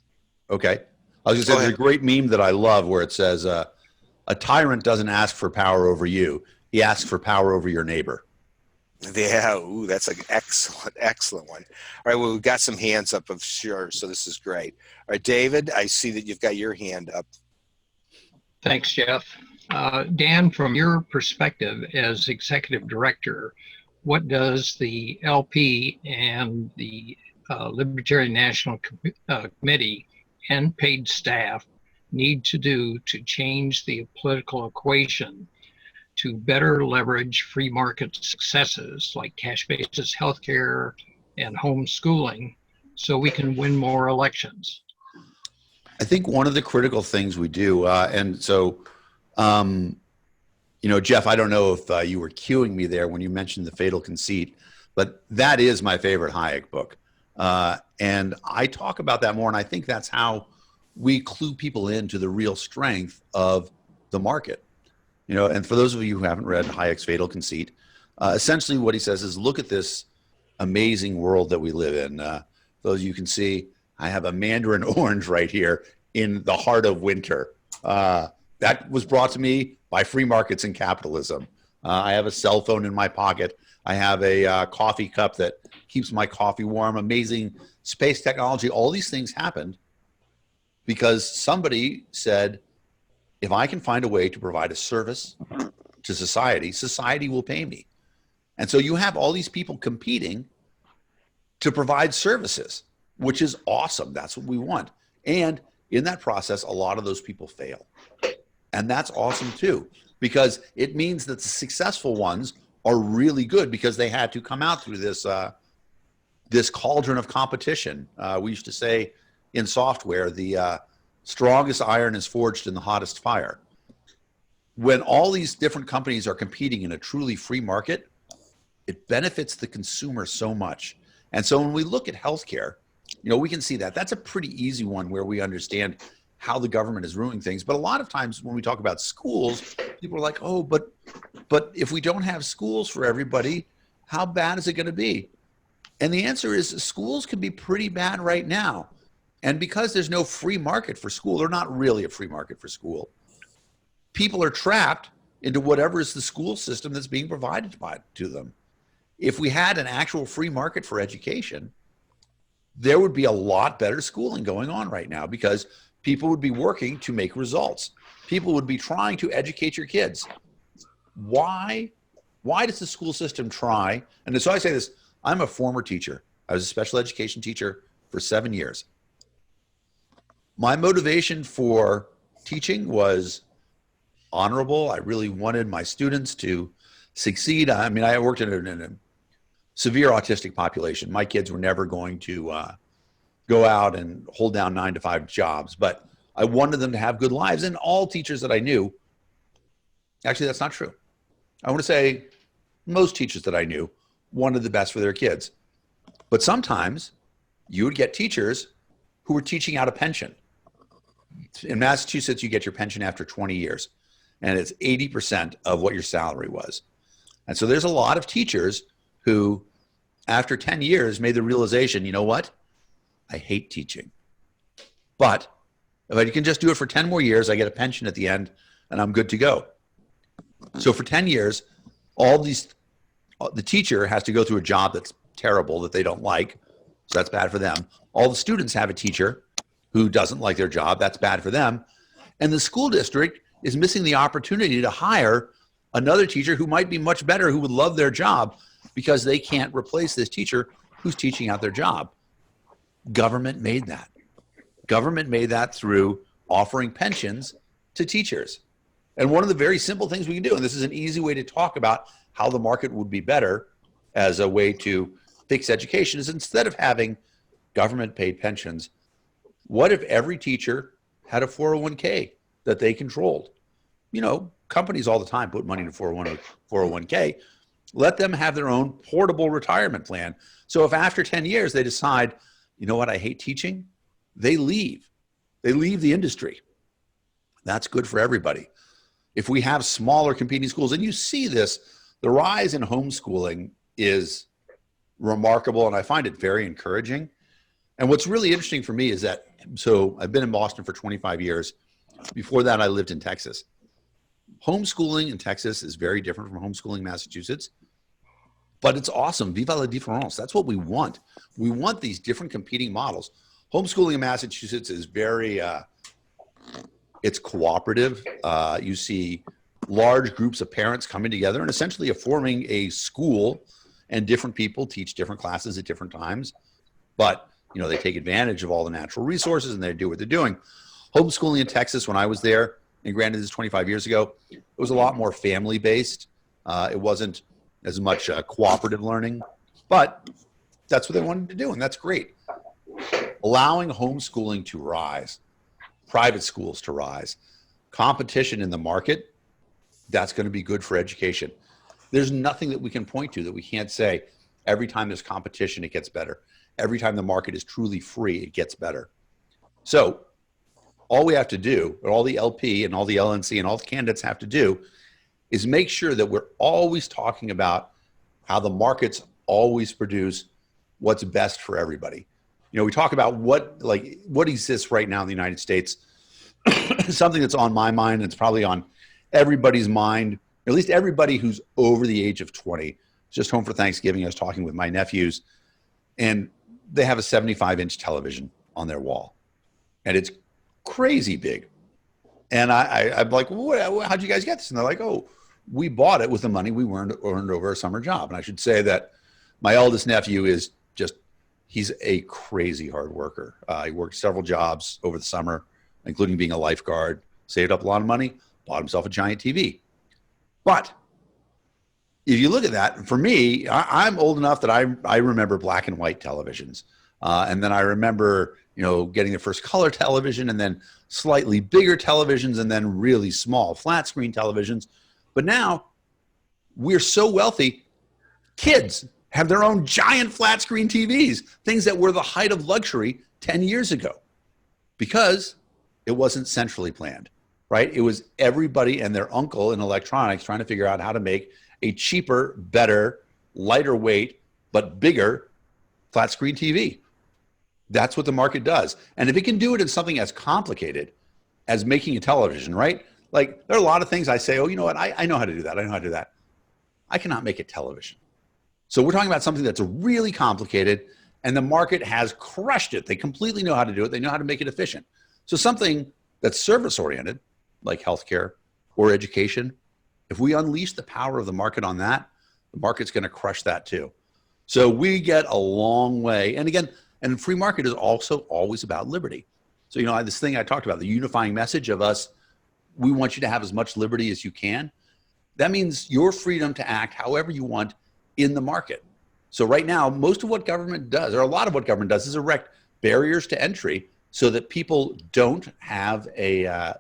okay. I was going to say, Go there's a ahead. great meme that I love where it says, a tyrant doesn't ask for power over you. He asks for power over your neighbor. Yeah, ooh, that's an excellent one. All right, well, we've got some hands up of sure, so this is great. All right, David, I see that you've got your hand up. Thanks, Jeff. Dan, from your perspective as executive director, what does the LP and the Libertarian National Committee and paid staff need to do to change the political equation to better leverage free market successes like cash basis healthcare and homeschooling so we can win more elections? I think one of the critical things we do, and so, you know, Jeff, I don't know if you were cueing me there when you mentioned the fatal conceit, but that is my favorite Hayek book. And I talk about that more, and I think that's how we clue people into the real strength of the market. You know, and for those of you who haven't read Hayek's Fatal Conceit, essentially what he says is look at this amazing world that we live in. Those you can see, I have a mandarin orange right here in the heart of winter. That was brought to me by free markets and capitalism. I have a cell phone in my pocket. I have a coffee cup that keeps my coffee warm. Amazing space technology. All these things happened because somebody said, if I can find a way to provide a service to society, society will pay me. And so you have all these people competing to provide services, which is awesome. That's what we want. And in that process, a lot of those people fail. And that's awesome too, because it means that the successful ones are really good because they had to come out through this, this cauldron of competition. We used to say in software, the strongest iron is forged in the hottest fire. When all these different companies are competing in a truly free market, it benefits the consumer so much. And so when we look at healthcare, you know, we can see that that's a pretty easy one where we understand how the government is ruining things. But a lot of times when we talk about schools, people are like, oh, but if we don't have schools for everybody, how bad is it going to be? And the answer is schools can be pretty bad right now. And because there's no free market for school, or not really a free market for school, people are trapped into whatever is the school system that's being provided to them. If we had an actual free market for education, there would be a lot better schooling going on right now because people would be working to make results. People would be trying to educate your kids. Why does the school system try? And so I say this, I'm a former teacher. I was a special education teacher for 7 years. My motivation for teaching was honorable. I really wanted my students to succeed. I mean, I worked in a severe autistic population. My kids were never going to go out and hold down 9-to-5 jobs, but I wanted them to have good lives. And all teachers that I knew, actually, that's not true. I want to say most teachers that I knew wanted the best for their kids. But sometimes you would get teachers who were teaching out a pension. In Massachusetts, you get your pension after 20 years, and it's 80% of what your salary was. And so there's a lot of teachers who, after 10 years, made the realization, you know what? I hate teaching. But if I can just do it for 10 more years, I get a pension at the end, and I'm good to go. So for 10 years, the teacher has to go through a job that's terrible, that they don't like. So that's bad for them. All the students have a teacher who doesn't like their job. That's bad for them. And the school district is missing the opportunity to hire another teacher who might be much better, who would love their job, because they can't replace this teacher who's teaching out their job. Government made that. Government made that through offering pensions to teachers. And one of the very simple things we can do, and this is an easy way to talk about how the market would be better as a way to fix education, is instead of having government paid pensions, what if every teacher had a 401k that they controlled? You know, companies all the time put money in a 401k. Let them have their own portable retirement plan. So if after 10 years they decide, you know what, I hate teaching, they leave. They leave the industry. That's good for everybody. If we have smaller competing schools, and you see this, the rise in homeschooling is remarkable, and I find it very encouraging. And what's really interesting for me is that, so I've been in Boston for 25 years. Before that, I lived in Texas. Homeschooling in Texas is very different from homeschooling in Massachusetts, but it's awesome. Viva la différence. That's what we want. We want these different competing models. Homeschooling in Massachusetts is very, it's cooperative. You see large groups of parents coming together and essentially forming a school, and different people teach different classes at different times. But, you know, they take advantage of all the natural resources and they do what they're doing. Homeschooling in Texas, when I was there, and granted this is 25 years ago, it was a lot more family-based. It wasn't as much cooperative learning, but that's what they wanted to do, and that's great. Allowing homeschooling to rise, private schools to rise, competition in the market, that's going to be good for education. There's nothing that we can point to that we can't say, every time there's competition, it gets better. Every time the market is truly free, it gets better. So all we have to do, or all the LP and all the LNC and all the candidates have to do, is make sure that we're always talking about how the markets always produce what's best for everybody. You know, we talk about what exists right now in the United States. Something that's on my mind, and it's probably on everybody's mind, at least everybody who's over the age of 20. Just home for Thanksgiving, I was talking with my nephews, and they have a 75-inch television on their wall, and it's crazy big. And I'm like, well, how'd you guys get this? And they're like, oh, we bought it with the money we earned over a summer job. And I should say that my eldest nephew is just, he's a crazy hard worker. He worked several jobs over the summer, including being a lifeguard, saved up a lot of money, bought himself a giant TV. But if you look at that, for me, I'm old enough that I remember black and white televisions. And then I remember, you know, getting the first color television, and then slightly bigger televisions, and then really small flat screen televisions. But now we're so wealthy, kids have their own giant flat screen TVs, things that were the height of luxury 10 years ago, because it wasn't centrally planned, right? It was everybody and their uncle in electronics trying to figure out how to make a cheaper, better, lighter weight, but bigger flat screen TV. That's what the market does. And if it can do it in something as complicated as making a television, right? Like, there are a lot of things I say, oh, you know what? I know how to do that. I know how to do that. I cannot make a television. So we're talking about something that's really complicated, and the market has crushed it. They completely know how to do it. They know how to make it efficient. So something that's service-oriented, like healthcare or education, if we unleash the power of the market on that, the market's going to crush that too. So we get a long way. And again, and free market is also always about liberty. So, you know, this thing I talked about, the unifying message of us, we want you to have as much liberty as you can. That means your freedom to act however you want in the market. So right now, most of what government does, or a lot of what government does, is erect barriers to entry so that people don't have an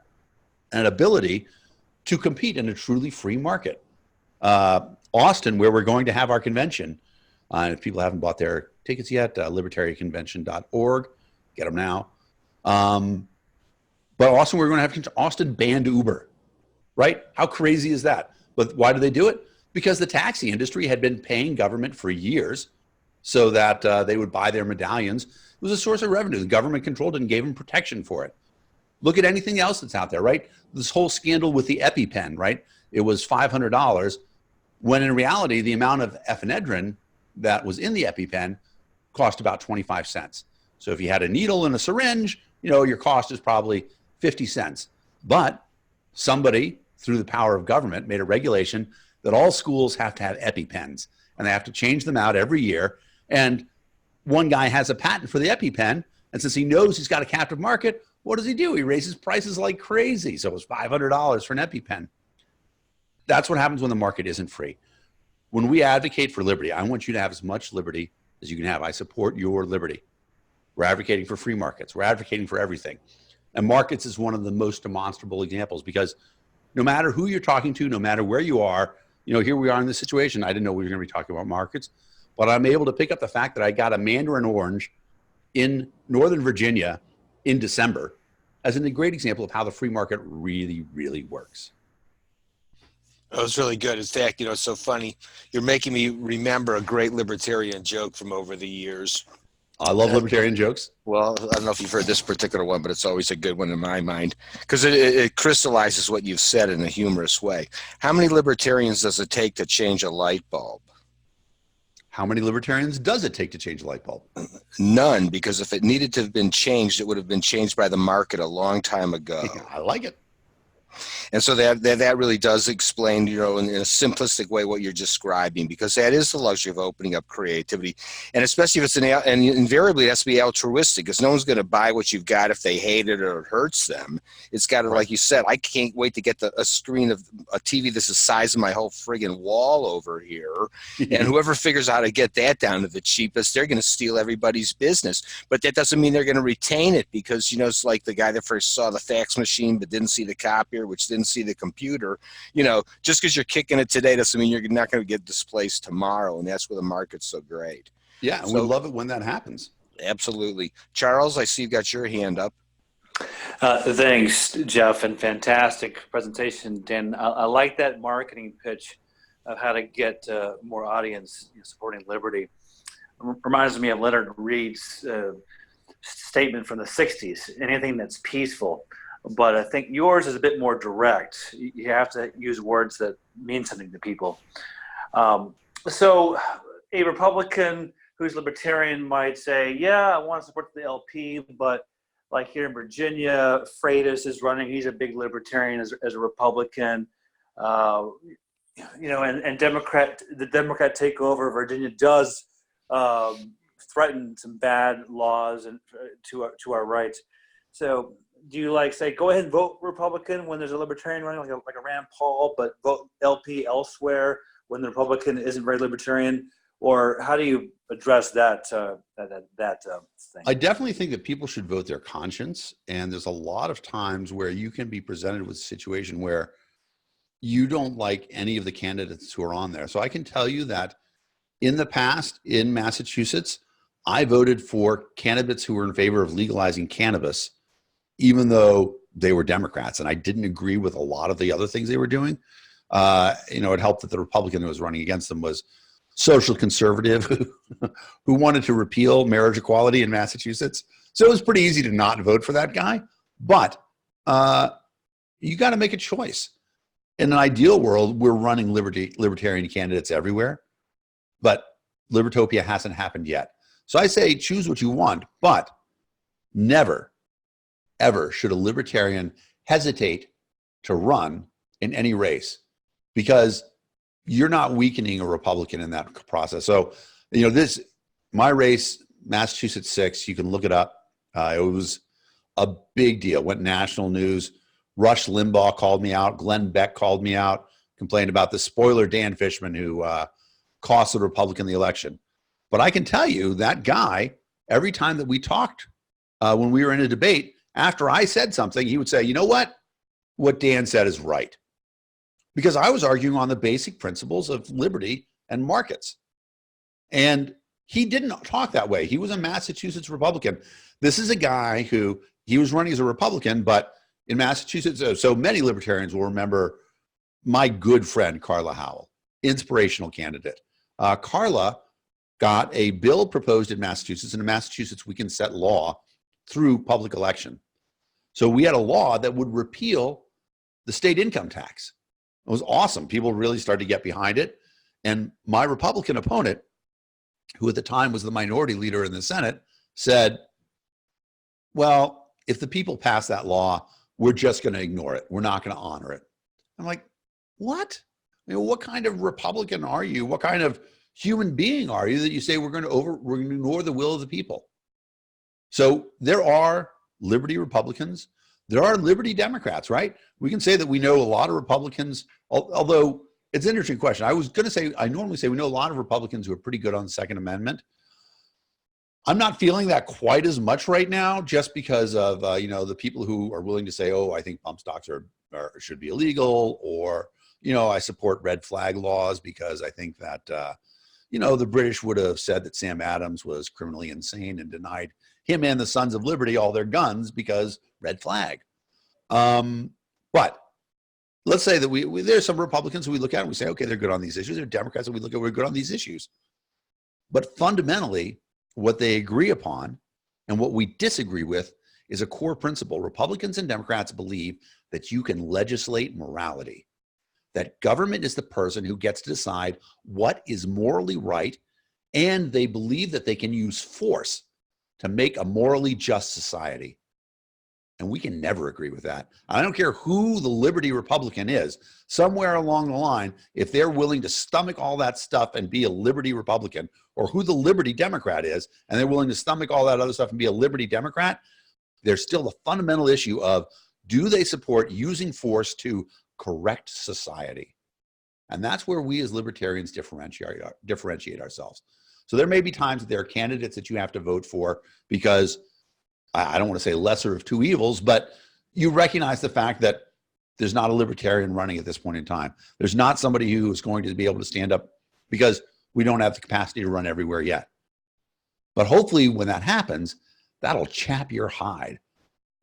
ability to compete in a truly free market. Austin, where we're going to have our convention, if people haven't bought their tickets yet, libertarianconvention.org. Get them now. But Austin, we're going to have Austin banned Uber, right? How crazy is that? But why do they do it? Because the taxi industry had been paying government for years so that they would buy their medallions. It was a source of revenue. The government controlled it and gave them protection for it. Look at anything else that's out there, right? This whole scandal with the EpiPen, right? It was $500, when in reality, the amount of epinephrine that was in the EpiPen cost about 25 cents. So if you had a needle and a syringe, you know, your cost is probably 50 cents. But somebody, through the power of government, made a regulation that all schools have to have EpiPens, and they have to change them out every year. And one guy has a patent for the EpiPen, and since he knows he's got a captive market, what does he do? He raises prices like crazy. So it was $500 for an EpiPen. That's what happens when the market isn't free. When we advocate for liberty, I want you to have as much liberty as you can have. I support your liberty. We're advocating for free markets. We're advocating for everything. And markets is one of the most demonstrable examples, because no matter who you're talking to, no matter where you are, you know, here we are in this situation. I didn't know we were going to be talking about markets, but I'm able to pick up the fact that I got a mandarin orange in Northern Virginia in December as a great example of how the free market really, really works. That was really good. In fact, you know, it's so funny. You're making me remember a great libertarian joke from over the years. I love libertarian jokes. Well, I don't know if you've heard this particular one, but it's always a good one in my mind, because it crystallizes what you've said in a humorous way. How many libertarians does it take to change a light bulb? How many libertarians does it take to change a light bulb? None, because if it needed to have been changed, it would have been changed by the market a long time ago. I like it. And so that really does explain, you know, in a simplistic way what you're describing, because that is the luxury of opening up creativity. And especially if it's and invariably it has to be altruistic, because no one's going to buy what you've got if they hate it or it hurts them. It's got to, like you said, I can't wait to get a screen of a TV that's the size of my whole friggin' wall over here. And whoever figures out how to get that down to the cheapest, they're going to steal everybody's business. But that doesn't mean they're going to retain it, because, you know, it's like the guy that first saw the fax machine but didn't see the copier, which didn't see the computer. You know, just because you're kicking it today doesn't mean you're not going to get displaced tomorrow. And that's where the market's so great. Yeah, and so, we love it when that happens. Absolutely. Charles, I see you've got your hand up. Thanks, Jeff, and fantastic presentation, Dan. I like that marketing pitch of how to get more audience supporting liberty. Reminds me of Leonard Reed's statement from the 60s, anything that's peaceful. But I think yours is a bit more direct. You have to use words that mean something to people. So a Republican who's libertarian might say, yeah, I want to support the LP, but like here in Virginia, Freitas is running. He's a big libertarian as a Republican. You know, and the Democrat takeover of Virginia does threaten some bad laws and to our rights. So do you say, go ahead and vote Republican when there's a libertarian running, like a Rand Paul, but vote LP elsewhere when the Republican isn't very libertarian? Or how do you address that thing? I definitely think that people should vote their conscience. And there's a lot of times where you can be presented with a situation where you don't like any of the candidates who are on there. So I can tell you that in the past in Massachusetts, I voted for candidates who were in favor of legalizing cannabis, even though they were Democrats, and I didn't agree with a lot of the other things they were doing. You know, it helped that the Republican who was running against them was social conservative who wanted to repeal marriage equality in Massachusetts. So it was pretty easy to not vote for that guy. But you got to make a choice. In an ideal world, we're running libertarian candidates everywhere, but Libertopia hasn't happened yet. So I say choose what you want, but never, ever should a libertarian hesitate to run in any race, because you're not weakening a Republican in that process. So, you know, my race, Massachusetts 6, you can look it up. It was a big deal, went national news. Rush Limbaugh called me out. Glenn Beck called me out, complained about the spoiler Dan Fishman who cost the Republican the election. But I can tell you that guy, every time that we talked when we were in a debate, after I said something, he would say, you know what Dan said is right. Because I was arguing on the basic principles of liberty and markets. And he didn't talk that way. He was a Massachusetts Republican. This is a guy who, he was running as a Republican, but in Massachusetts, so many libertarians will remember my good friend, Carla Howell, inspirational candidate. Carla got a bill proposed in Massachusetts, and in Massachusetts, we can set law through public election. So we had a law that would repeal the state income tax. It was awesome. People really started to get behind it. And my Republican opponent, who at the time was the minority leader in the Senate, said, well, if the people pass that law, we're just going to ignore it. We're not going to honor it. I'm like, what? I mean, what kind of Republican are you? What kind of human being are you that you say we're going to ignore the will of the people? So there are liberty Republicans. There are liberty Democrats, right? We can say that we know a lot of Republicans, although it's an interesting question. I was going to say, I normally say we know a lot of Republicans who are pretty good on the Second Amendment. I'm not feeling that quite as much right now, just because of the people who are willing to say, oh, I think bump stocks should be illegal, or I support red flag laws because I think that the British would have said that Sam Adams was criminally insane and denied him and the Sons of Liberty all their guns because red flag. But let's say that there's some Republicans who we look at and we say, okay, they're good on these issues. There are Democrats that we look at, we're good on these issues. But fundamentally, what they agree upon and what we disagree with is a core principle. Republicans and Democrats believe that you can legislate morality, that government is the person who gets to decide what is morally right, and they believe that they can use force to make a morally just society. And we can never agree with that. I don't care who the Liberty Republican is, somewhere along the line, if they're willing to stomach all that stuff and be a Liberty Republican, or who the Liberty Democrat is, and they're willing to stomach all that other stuff and be a Liberty Democrat, there's still the fundamental issue of, do they support using force to correct society? And that's where we as libertarians differentiate ourselves. So there may be times that there are candidates that you have to vote for because, I don't want to say lesser of two evils, but you recognize the fact that there's not a libertarian running at this point in time. There's not somebody who is going to be able to stand up, because we don't have the capacity to run everywhere yet. But hopefully when that happens, that'll chap your hide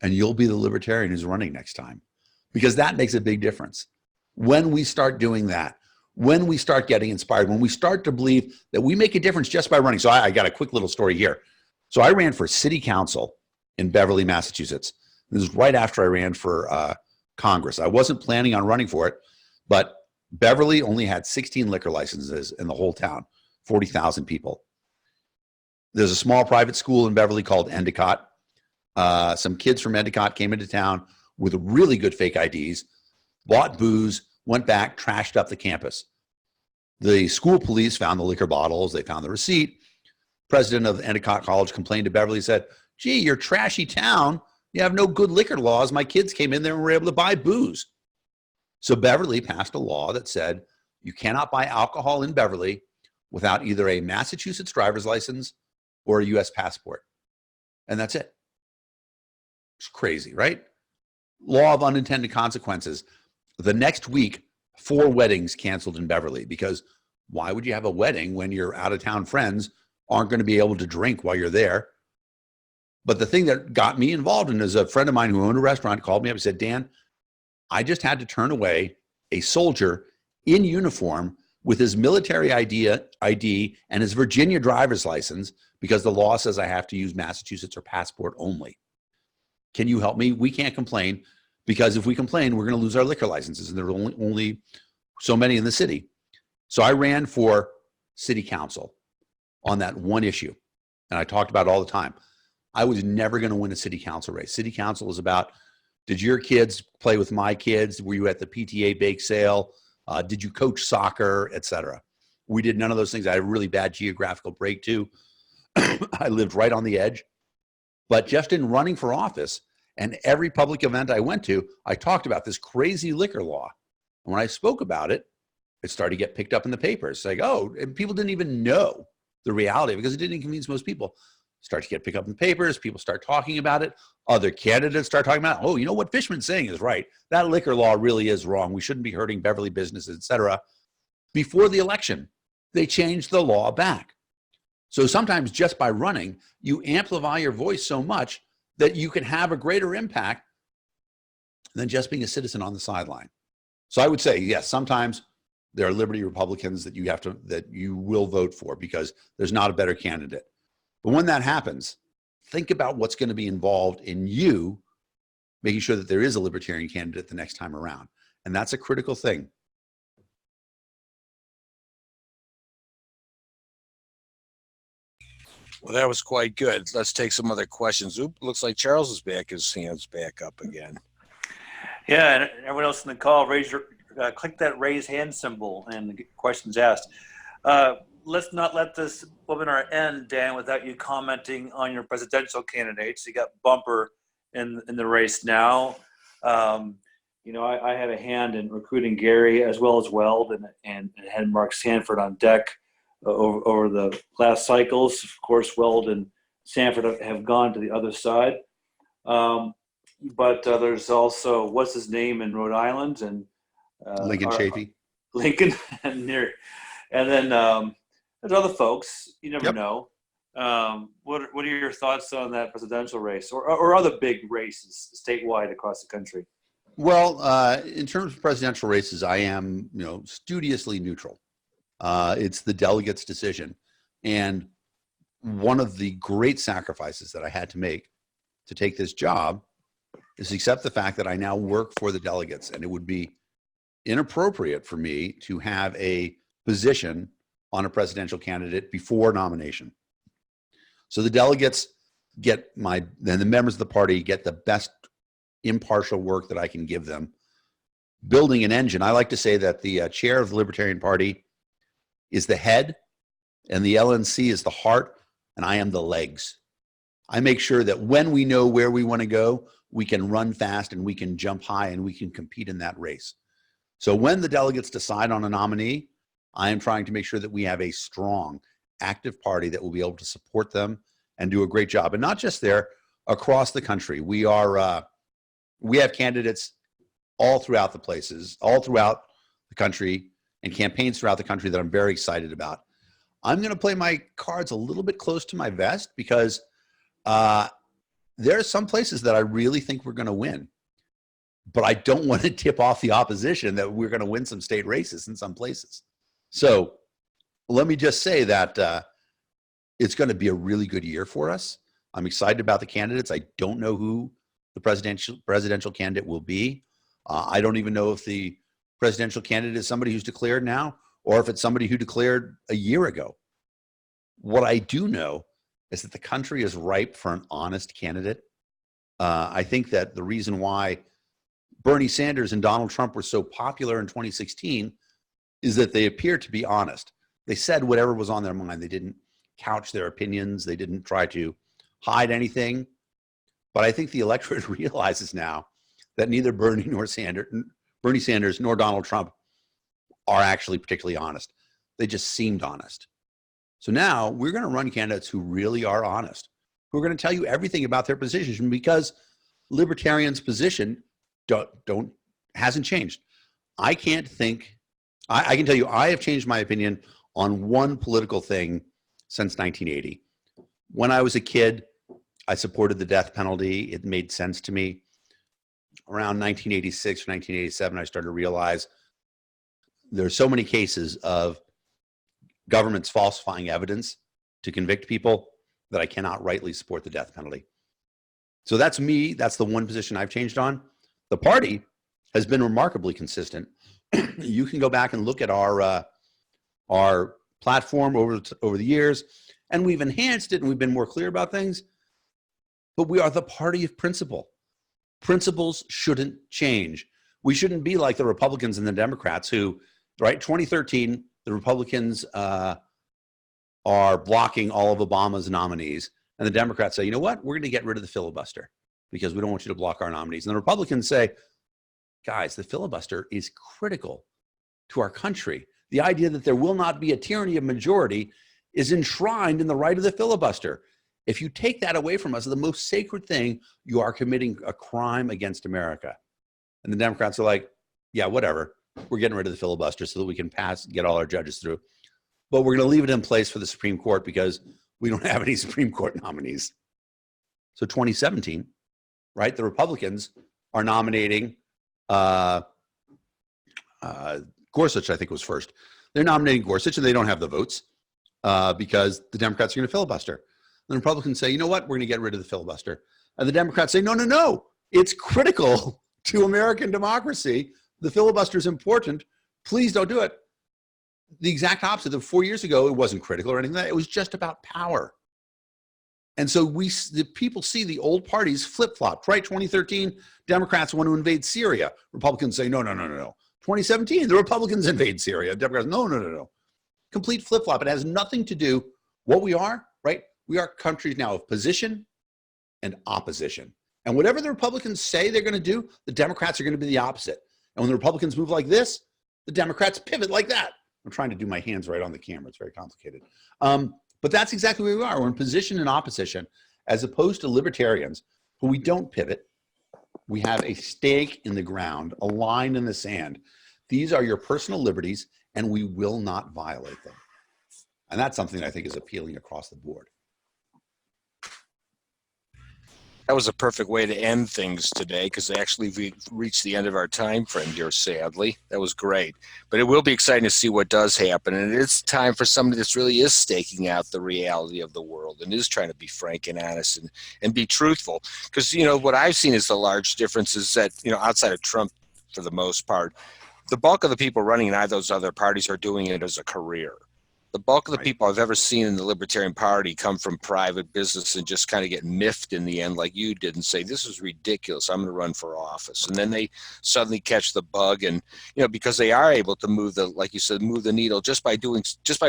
and you'll be the libertarian who's running next time, because that makes a big difference. When we start doing that, when we start getting inspired, when we start to believe that we make a difference just by running. So I got a quick little story here. So I ran for city council in Beverly, Massachusetts. This is right after I ran for Congress. I wasn't planning on running for it, but Beverly only had 16 liquor licenses in the whole town, 40,000 people. There's a small private school in Beverly called Endicott. Some kids from Endicott came into town with really good fake IDs, bought booze, went back, trashed up the campus. The school police found the liquor bottles. They found the receipt. President of Endicott College complained to Beverly, said, gee, you're a trashy town. You have no good liquor laws. My kids came in there and were able to buy booze. So Beverly passed a law that said you cannot buy alcohol in Beverly without either a Massachusetts driver's license or a U.S. passport. And that's it. It's crazy, right? Law of unintended consequences. The next week, 4 weddings canceled in Beverly, because why would you have a wedding when your out-of-town friends aren't going to be able to drink while you're there? But the thing that got me involved in is a friend of mine who owned a restaurant called me up and said, Dan, I just had to turn away a soldier in uniform with his military ID and his Virginia driver's license because the law says I have to use Massachusetts or passport only. Can you help me? We can't complain, because if we complain, we're going to lose our liquor licenses, and there are only so many in the city. So I ran for city council on that one issue, and I talked about it all the time. I was never going to win a city council race. City council is about, did your kids play with my kids? Were you at the PTA bake sale? Did you coach soccer, etc.? We did none of those things. I had a really bad geographical break too. I lived right on the edge. But just in running for office and every public event I went to, I talked about this crazy liquor law. And when I spoke about it, it started to get picked up in the papers. Like, oh, and people didn't even know the reality because it didn't convince most people. Start to get picked up in the papers. People start talking about it. Other candidates start talking about, oh, you know what Fishman's saying is right. That liquor law really is wrong. We shouldn't be hurting Beverly businesses, etc. Before the election, they changed the law back. So sometimes just by running, you amplify your voice so much that you can have a greater impact than just being a citizen on the sideline. So I would say, yes, sometimes there are Liberty Republicans that you will vote for because there's not a better candidate. But when that happens, think about what's going to be involved in you making sure that there is a Libertarian candidate the next time around. And that's a critical thing. Well, that was quite good. Let's take some other questions. Oop, looks like Charles is back. His hand's back up again. Yeah, and everyone else in the call, click that raise hand symbol and get questions asked. Let's not let this webinar end, Dan, without you commenting on your presidential candidates. You got Bumper in the race now. You know, I had a hand in recruiting Gary as well as Weld, and had Mark Sanford on deck over the last cycles. Of course, Weld and Sanford have gone to the other side. But there's also, what's his name in Rhode Island, and Lincoln Chafee. Lincoln, and then there's other folks. You never know. What are your thoughts on that presidential race, or other big races statewide across the country? Well, in terms of presidential races, I am, studiously neutral. It's the delegates' decision, and one of the great sacrifices that I had to make to take this job is accept the fact that I now work for the delegates, and it would be inappropriate for me to have a position on a presidential candidate before nomination. So the delegates then the members of the party get the best impartial work that I can give them. Building an engine, I like to say that the chair of the Libertarian Party is the head, and the LNC is the heart, and I am the legs. I make sure that when we know where we want to go, we can run fast and we can jump high and we can compete in that race. So when the delegates decide on a nominee, I am trying to make sure that we have a strong, active party that will be able to support them and do a great job. And not just there, across the country. We have candidates all throughout the places, all throughout the country, and campaigns throughout the country that I'm very excited about. I'm going to play my cards a little bit close to my vest because there are some places that I really think we're going to win, but I don't want to tip off the opposition that we're going to win some state races in some places. So let me just say that it's going to be a really good year for us. I'm excited about the candidates. I don't know who the presidential candidate will be. I don't even know if the presidential candidate is somebody who's declared now or if it's somebody who declared a year ago. What I do know is that the country is ripe for an honest candidate. I think that the reason why Bernie Sanders and Donald Trump were so popular in 2016 is that they appeared to be honest. They said whatever was on their mind. They didn't couch their opinions. They didn't try to hide anything. But I think the electorate realizes now that neither Bernie Sanders nor Donald Trump are actually particularly honest. They just seemed honest. So now we're going to run candidates who really are honest, who are going to tell you everything about their position, because libertarians' position hasn't changed. I can tell you I have changed my opinion on one political thing since 1980. When I was a kid, I supported the death penalty. It made sense to me. Around 1986 or 1987, I started to realize there are so many cases of governments falsifying evidence to convict people that I cannot rightly support the death penalty. So that's me. That's the one position I've changed on. The party has been remarkably consistent. You can go back and look at our platform over the years, and we've enhanced it and we've been more clear about things. But we are the party of principle. Principles shouldn't change. We shouldn't be like the Republicans and the Democrats who, right, 2013, the Republicans are blocking all of Obama's nominees. And the Democrats say, you know what, we're going to get rid of the filibuster because we don't want you to block our nominees. And the Republicans say, guys, the filibuster is critical to our country. The idea that there will not be a tyranny of majority is enshrined in the right of the filibuster. If you take that away from us, the most sacred thing, you are committing a crime against America. And the Democrats are like, yeah, whatever. We're getting rid of the filibuster so that we can get all our judges through. But we're going to leave it in place for the Supreme Court because we don't have any Supreme Court nominees. So 2017, right? The Republicans are nominating Gorsuch, I think was first. They're nominating Gorsuch, and they don't have the votes because the Democrats are going to filibuster. The Republicans say, you know what? We're going to get rid of the filibuster. And the Democrats say, no, no, no. It's critical to American democracy. The filibuster is important. Please don't do it. The exact opposite. 4 years ago, it wasn't critical or anything like that. It was just about power. And so the people see the old parties flip-flopped, right? 2013, Democrats want to invade Syria. Republicans say, no, no, no, no, no. 2017, the Republicans invade Syria. Democrats, no, no, no, no. Complete flip-flop. It has nothing to do what we are, right? We are countries now of position and opposition. And whatever the Republicans say they're going to do, the Democrats are going to be the opposite. And when the Republicans move like this, the Democrats pivot like that. I'm trying to do my hands right on the camera. It's very complicated. But that's exactly where we are. We're in position and opposition, as opposed to libertarians, who we don't pivot. We have a stake in the ground, a line in the sand. These are your personal liberties, and we will not violate them. And that's something that I think is appealing across the board. That was a perfect way to end things today, because actually we reached the end of our time frame here, sadly. That was great. But it will be exciting to see what does happen. And it's time for somebody that really is staking out the reality of the world and is trying to be frank and honest and be truthful. Because, you know, what I've seen is the large difference is that, you know, outside of Trump, for the most part, the bulk of the people running in those other parties are doing it as a career. The bulk of the people I've ever seen in the Libertarian Party come from private business and just kind of get miffed in the end like you did and say, this is ridiculous, I'm going to run for office. And then they suddenly catch the bug, and, you know, because they are able to move the, like you said, move the needle just by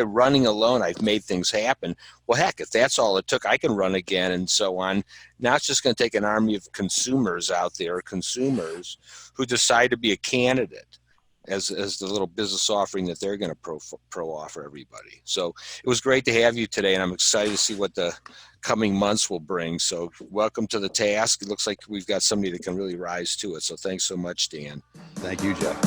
running alone, I've made things happen. Well, heck, if that's all it took, I can run again and so on. Now it's just going to take an army of consumers out there, consumers who decide to be a candidate as the little business offering that they're going to pro offer everybody. So it was great to have you today, and I'm excited to see what the coming months will bring. So welcome to the task. It looks like we've got somebody that can really rise to it. So thanks so much, Dan. Thank you, Jeff.